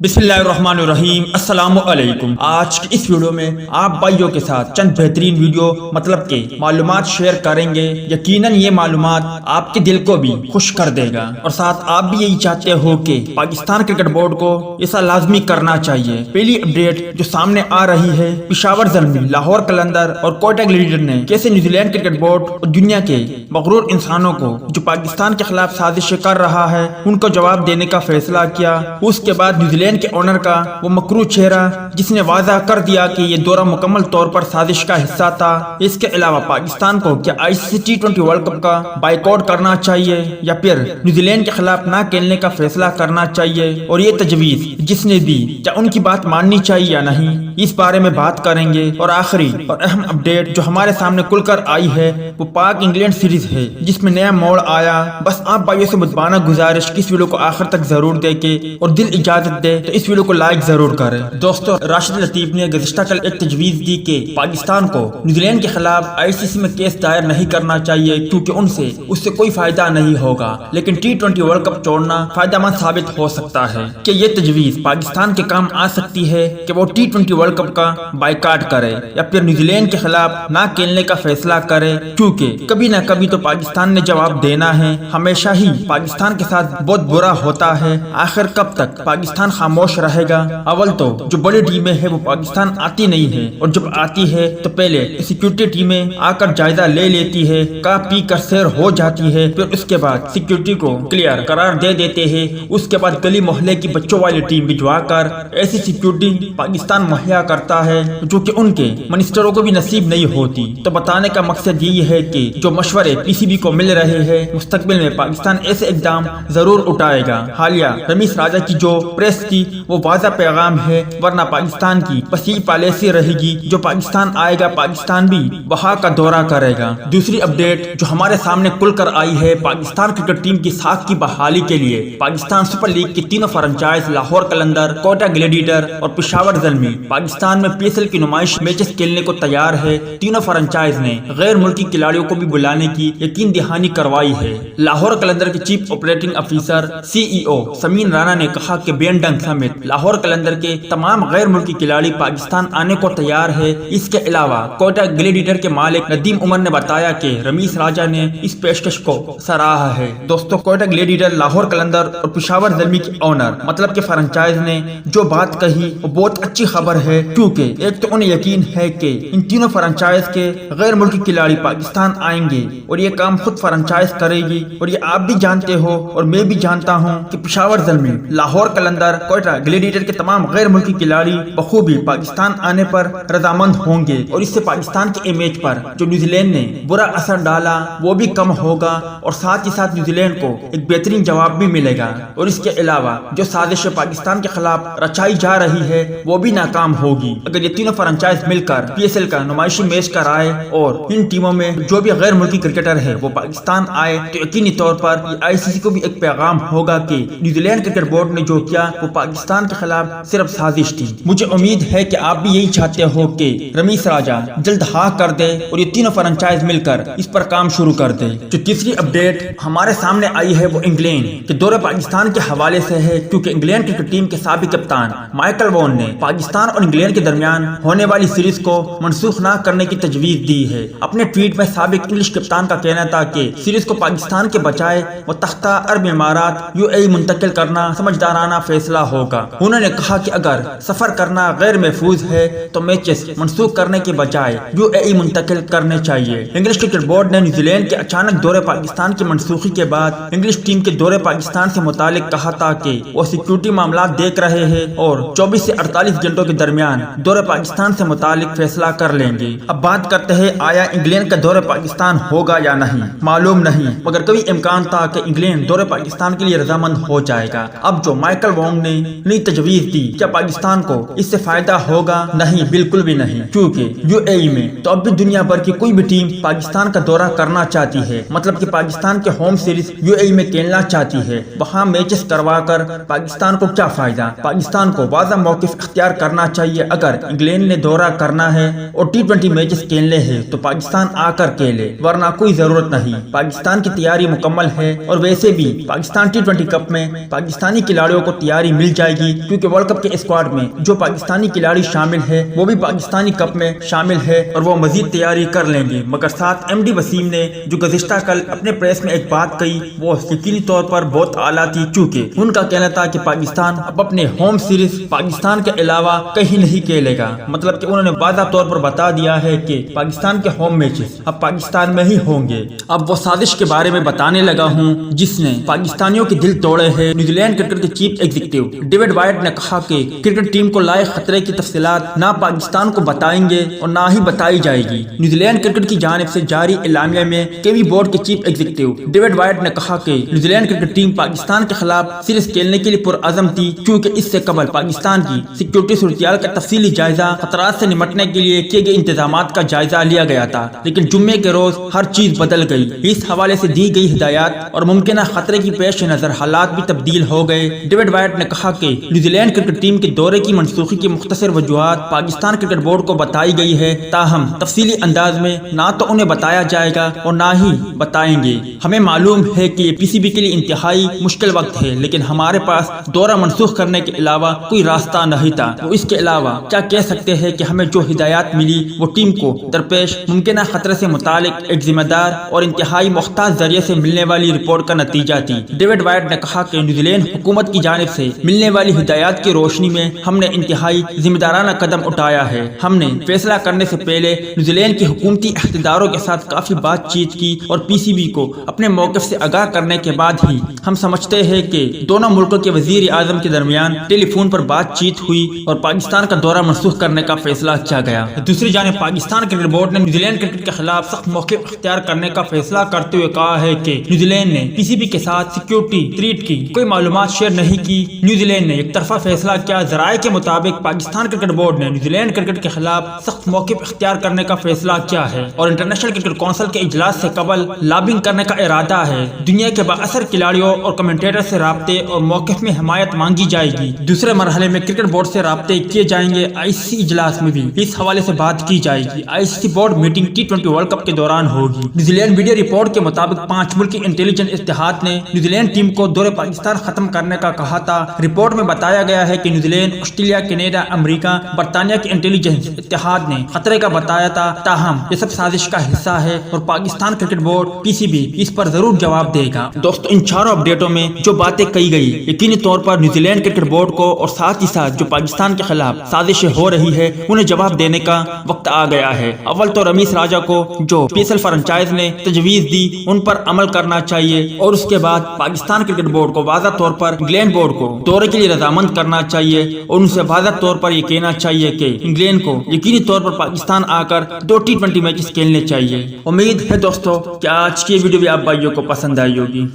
बिस्मिल्लाहिर्रहमानिर्रहीम अस्सलामु अलैकुम। आज की इस वीडियो में आप भाइयों के साथ चंद बेहतरीन वीडियो मतलब के मालूमात शेयर करेंगे। यकीनन ये मालूमात आपके दिल को भी खुश कर देगा और साथ आप भी यही चाहते हो कि पाकिस्तान क्रिकेट बोर्ड को ऐसा लाजमी करना चाहिए। पहली अपडेट जो सामने आ रही है, पेशावर ज़ल्मी, लाहौर कलंदर और कोयटा ग्लैडिएटर ने कैसे न्यूजीलैंड क्रिकेट बोर्ड और दुनिया के मगरूर इंसानों को जो पाकिस्तान के खिलाफ साजिशें कर रहा है उनको जवाब देने का फैसला किया। उसके बाद न्यूजीलैंड के ओनर का वो मकरू चेहरा जिसने वादा कर दिया कि ये दौरा मुकम्मल तौर पर साजिश का हिस्सा था। इसके अलावा पाकिस्तान को क्या ICC T20 वर्ल्ड कप का बाइकआउट करना चाहिए या फिर न्यूजीलैंड के खिलाफ ना खेलने का फैसला करना चाहिए, और ये तजवीज जिसने दी क्या उनकी बात माननी चाहिए या नहीं, इस बारे में बात करेंगे। और आखिरी और अहम अपडेट जो हमारे सामने खुलकर आई है वो पाक इंग्लैंड सीरीज है जिसमें नया मोड़ आया। बस आप भाइयों से मुद्बाना गुजारिश कि इस वीडियो को आखिर तक जरूर देखें और दिल इजाजत दे तो इस वीडियो को लाइक जरूर करें। दोस्तों, राशिद लतीफ ने गुज़िश्ता कल एक तजवीज़ दी कि पाकिस्तान को न्यूजीलैंड के खिलाफ ICC में केस दायर नहीं करना चाहिए क्योंकि उससे कोई फायदा नहीं होगा, लेकिन T20 वर्ल्ड कप छोड़ना फायदेमंद साबित हो सकता है। कि ये तजवीज़ पाकिस्तान के काम आ सकती है कि वो T20 वर्ल्ड कप का बाइकाट करे या फिर न्यूजीलैंड के खिलाफ ना खेलने का फैसला करे, क्योंकि कभी न कभी तो पाकिस्तान ने जवाब देना है। हमेशा ही पाकिस्तान के साथ बहुत बुरा होता है। आखिर कब तक पाकिस्तान खामोश रहेगा? अव्वल तो जो बड़ी टीमें हैं वो पाकिस्तान आती नहीं है, और जब आती है तो पहले सिक्योरिटी टीमें आकर जायजा ले लेती है, का पी कर सैर हो जाती है, फिर उसके बाद सिक्योरिटी को क्लियर करार दे देते हैं। उसके बाद गली मोहल्ले की बच्चों वाली टीम भिजवा कर ऐसी सिक्योरिटी पाकिस्तान मुहैया करता है जो कि उनके मिनिस्टरों को भी नसीब नहीं होती। तो बताने का मकसद यही है कि जो मशवरे PCB को मिल रहे हैं मुस्तकबिल में पाकिस्तान ऐसे इक़दाम जरूर उठाएगा। हालिया रमीश राजा की जो प्रेस की वो वाज़ा पैगाम है, वरना पाकिस्तान की बस यही पॉलिसी रहेगी जो पाकिस्तान आएगा पाकिस्तान भी वहाँ का दौरा करेगा। दूसरी अपडेट जो हमारे सामने खुलकर आई है, पाकिस्तान क्रिकेट टीम की साख की बहाली के लिए पाकिस्तान सुपर लीग के तीनों फ्रेंचाइज लाहौर कलंदर, कोयटा ग्लैडिएटर और पेशावर ज़ल्मी पाकिस्तान में PSL की नुमाइश मैचेस खेलने को तैयार है। तीनों फ्रेंचाइज ने गैर मुल्की खिलाड़ियों को भी बुलाने की यकीन दहानी करवाई है। लाहौर कलंदर के chief operating officer CEO Sameen Rana ने कहा कि बेंडंग समेत लाहौर कलंदर के तमाम गैर मुल्की खिलाड़ी पाकिस्तान आने को तैयार है। इसके अलावा कोयटा ग्लैडिएटर के मालिक नदीम उमर ने बताया कि रमीश राजा ने इस पेशकश को सराहा है। दोस्तों, कोयटा ग्लैडिएटर, लाहौर कलंदर और पेशावर ज़ल्मी के ओनर मतलब के फ्रेंचाइज ने जो बात कही वो बहुत अच्छी खबर है, क्योंकि एक तो उन्हें यकीन है कि इन तीनों फ्रेंचाइज के गैर मुल्की खिलाड़ी पाकिस्तान आएंगे और ये काम खुद फ्रेंचाइज करेगी। और ये आप भी जानते हो और मैं भी जानता हूँ कि पेशावर ज़ल्मी, लाहौर कलंदर, कोयटा ग्लैडिएटर के तमाम गैर मुल्की खिलाड़ी बखूबी पाकिस्तान आने पर रजामंद होंगे और इससे पाकिस्तान के इमेज पर जो न्यूजीलैंड ने बुरा असर डाला वो भी कम होगा और साथ ही साथ न्यूजीलैंड को एक बेहतरीन जवाब भी मिलेगा। और इसके अलावा जो साजिश पाकिस्तान के खिलाफ रचाई जा रही है वो भी नाकाम होगी। अगर ये तीनों फ्रेंचाइज मिलकर PSL का नुमाइशी मैच कराए और इन टीमों में जो भी गैर मुल्की क्रिकेटर है वो पाकिस्तान आए तो यकीनी तौर पर ICC को भी एक पैगाम होगा कि न्यूजीलैंड क्रिकेट बोर्ड ने जो किया वो पाकिस्तान के खिलाफ सिर्फ साजिश थी। मुझे उम्मीद है कि आप भी यही चाहते हो कि रमीश राजा जल्द हाँ कर दे और ये तीनों फ्रेंचाइज मिलकर इस पर काम शुरू कर दे। जो तीसरी अपडेट हमारे सामने आई है वो इंग्लैंड के दौरे पाकिस्तान के हवाले से है, क्योंकि इंग्लैंड क्रिकेट टीम के साबिक कप्तान माइकल वॉन ने पाकिस्तान और इंग्लैंड के दरमियान होने वाली सीरीज को मनसूख न करने की तजवीज दी है। अपने ट्वीट में साबिक इंग्लिश कप्तान का कहना था कि सीरीज को पाकिस्तान के बजाय वो तख्ता अरब इमारात UAE मुंतकिल करना समझदाराना फैसला होगा। उन्होंने कहा कि अगर सफर करना गैर महफूज है तो मैचेस मनसूख करने के बजाय UAE मुंतकिल करने चाहिए। इंग्लिश क्रिकेट बोर्ड ने न्यूजीलैंड के अचानक दौरे पाकिस्तान की मनसूखी के बाद इंग्लिश टीम के दौरे पाकिस्तान से मुतालिक कहा था कि वो सिक्योरिटी मामला देख रहे हैं और 24 से 48 घंटों के दरमियान दौरे पाकिस्तान से मुतालिक फैसला कर लेंगे। अब बात करते हैं, आया इंग्लैंड का दौरे पाकिस्तान होगा या नहीं, मालूम नहीं, मगर कभी इम्कान था कि इंग्लैंड दौरे पाकिस्तान के लिए रजामंद हो जाएगा। अब जो माइकल वॉन्ग ने नई तजवीज दी, क्या पाकिस्तान को इससे फायदा होगा? नहीं, बिल्कुल भी नहीं, क्योंकि UAE में तो अब भी दुनिया भर की कोई भी टीम पाकिस्तान का दौरा करना चाहती है, मतलब कि पाकिस्तान के होम सीरीज UAE में खेलना चाहती है। वहाँ मैचेस करवा कर पाकिस्तान को क्या फायदा? पाकिस्तान को वाज़ा मौक़िफ़ इख्तियार करना चाहिए। अगर इंग्लैंड ने दौरा करना है और T20 मैचेस खेलने हैं तो पाकिस्तान आकर खेले, वरना कोई जरूरत नहीं। पाकिस्तान की तैयारी मुकम्मल है और वैसे भी पाकिस्तान T20 कप में पाकिस्तानी खिलाड़ियों को तैयारी मिल جائے گی کیونکہ ورلڈ کپ کے اسکواڈ میں جو پاکستانی کھلاڑی شامل ہے وہ بھی پاکستانی کپ میں شامل ہے اور وہ مزید تیاری کر لیں گے۔ مگر ساتھ ایم ڈی وسیم نے جو گزشتہ کل اپنے پریس میں ایک بات کہی وہ یقینی طور پر بہت اعلیٰ تھی، چونکہ ان کا کہنا تھا کہ پاکستان اب اپنے ہوم سیریز پاکستان کے علاوہ کہیں نہیں کھیلے گا۔ مطلب کہ انہوں نے واضح طور پر بتا دیا ہے کہ پاکستان کے ہوم میچز اب پاکستان میں ہی ہوں گے۔ اب وہ سازش کے بارے میں بتانے لگا ہوں جس نے پاکستانیوں کے دل توڑے ہیں۔ نیوزی لینڈ کرکٹ کے چیف ایگزیکٹو ڈیوڈ وائٹ نے کہا کہ کرکٹ ٹیم کو لائق خطرے کی تفصیلات نہ پاکستان کو بتائیں گے اور نہ ہی بتائی جائے گی۔ نیوزی لینڈ کرکٹ کی جانب سے جاری اعلامیہ میں کیوی بورڈ کے چیف ایگزیکٹو ڈیوڈ وائٹ نے کہا کہ New Zealand cricket team Pakistan کے خلاف سیریز کھیلنے کے لیے پرعزم تھی، کیونکہ اس سے قبل پاکستان کی سیکیورٹی صورتحال کا تفصیلی جائزہ، خطرات سے نمٹنے کے لیے کیے گئے انتظامات کا جائزہ لیا گیا تھا، لیکن جمعے کے روز ہر چیز بدل گئی۔ اس حوالے سے دی گئی ہدایات اور ممکنہ خطرے کی پیش نظر حالات بھی تبدیل ہو گئے۔ ڈیوڈ وائٹ نے کہا کہ نیوزی لینڈ کرکٹ ٹیم کے دورے کی منسوخی کی مختصر وجوہات پاکستان کرکٹ بورڈ کو بتائی گئی ہے، تاہم تفصیلی انداز میں نہ تو انہیں بتایا جائے گا اور نہ ہی بتائیں گے۔ ہمیں معلوم ہے کہ یہ پی سی بی کے لیے انتہائی مشکل وقت ہے، لیکن ہمارے پاس دورہ منسوخ کرنے کے علاوہ کوئی راستہ نہیں تھا۔ وہ اس کے علاوہ کیا کہہ سکتے ہیں کہ ہمیں جو ہدایات ملی وہ ٹیم کو درپیش ممکنہ خطرے سے متعلق ایک ذمہ دار اور انتہائی محتاط ذریعے سے ملنے والی رپورٹ کا نتیجہ تھی۔ ڈیوڈ وائٹ نے کہا کہ نیوزی لینڈ حکومت کی جانب سے ملنے والی ہدایات کی روشنی میں ہم نے انتہائی ذمہ دارانہ قدم اٹھایا ہے۔ ہم نے فیصلہ کرنے سے پہلے نیوزی لینڈ کی حکومتی اقتداروں کے ساتھ کافی بات چیت کی اور پی سی بی کو اپنے موقف سے آگاہ کرنے کے بعد ہی ہم سمجھتے ہیں کہ دونوں ملکوں کے وزیر اعظم کے درمیان ٹیلی فون پر بات چیت ہوئی اور پاکستان کا دورہ منسوخ کرنے کا فیصلہ کیا گیا۔ دوسری جانب پاکستان کرکٹ بورڈ نے نیوزی لینڈ کرکٹ کے خلاف سخت موقف اختیار کرنے کا فیصلہ کرتے ہوئے کہا ہے کہ نیوزی لینڈ نے پی سی بی کے ساتھ سیکیورٹی تھریٹ کی کوئی معلومات شیئر نہیں کی۔ نیوزی لینڈ نے ایک طرفہ فیصلہ کیا۔ ذرائع کے مطابق پاکستان کرکٹ بورڈ نے نیوزی لینڈ کرکٹ کے خلاف سخت موقف اختیار کرنے کا فیصلہ کیا ہے اور انٹرنیشنل کرکٹ کونسل کے اجلاس سے قبل لابنگ کرنے کا ارادہ ہے۔ دنیا کے بااثر کھلاڑیوں اور کمنٹیٹر سے رابطے اور موقف میں حمایت مانگی جائے گی۔ دوسرے مرحلے میں کرکٹ بورڈ سے رابطے کیے جائیں گے۔ آئی سی سی اجلاس میں بھی اس حوالے سے بات کی جائے گی۔ I C C board meeting T20 world cup کے دوران ہوگی۔ نیوزی لینڈ میڈیا رپورٹ کے مطابق 5 ملکی انٹیلیجنس اتحاد نے نیوزی لینڈ ٹیم کو دورے پاکستان ختم کرنے کا کہا تھا۔ رپورٹ میں بتایا گیا ہے کہ نیوزی لینڈ، آسٹریلیا، کینیڈا، امریکہ، برطانیہ کے انٹیلیجنس اتحاد نے خطرے کا بتایا تھا، تاہم یہ سب سازش کا حصہ ہے اور پاکستان کرکٹ بورڈ پی سی بی اس پر ضرور جواب دے گا۔ دوستو، ان چاروں اپڈیٹوں میں جو باتیں کہی گئی یقینی طور پر نیوزی لینڈ کرکٹ بورڈ کو اور ساتھ ہی ساتھ جو پاکستان کے خلاف سازشیں ہو رہی ہے انہیں جواب دینے کا وقت آ گیا ہے۔ اول تو رمیز راجہ کو جو پی ایس ایل فرنچائز نے تجویز دی ان پر عمل کرنا چاہیے اور اس کے بعد پاکستان کرکٹ بورڈ کو واضح طور پر انگلینڈ بورڈ کو دورے کے لیے رضامند کرنا چاہیے اور ان سے واضح طور پر یہ کہنا چاہیے کہ انگلینڈ کو یقینی طور پر پاکستان آ کر 2 T20 میچز کھیلنے چاہیے۔ امید ہے دوستو کہ آج کی ویڈیو بھی آپ بھائیوں کو پسند آئی ہوگی۔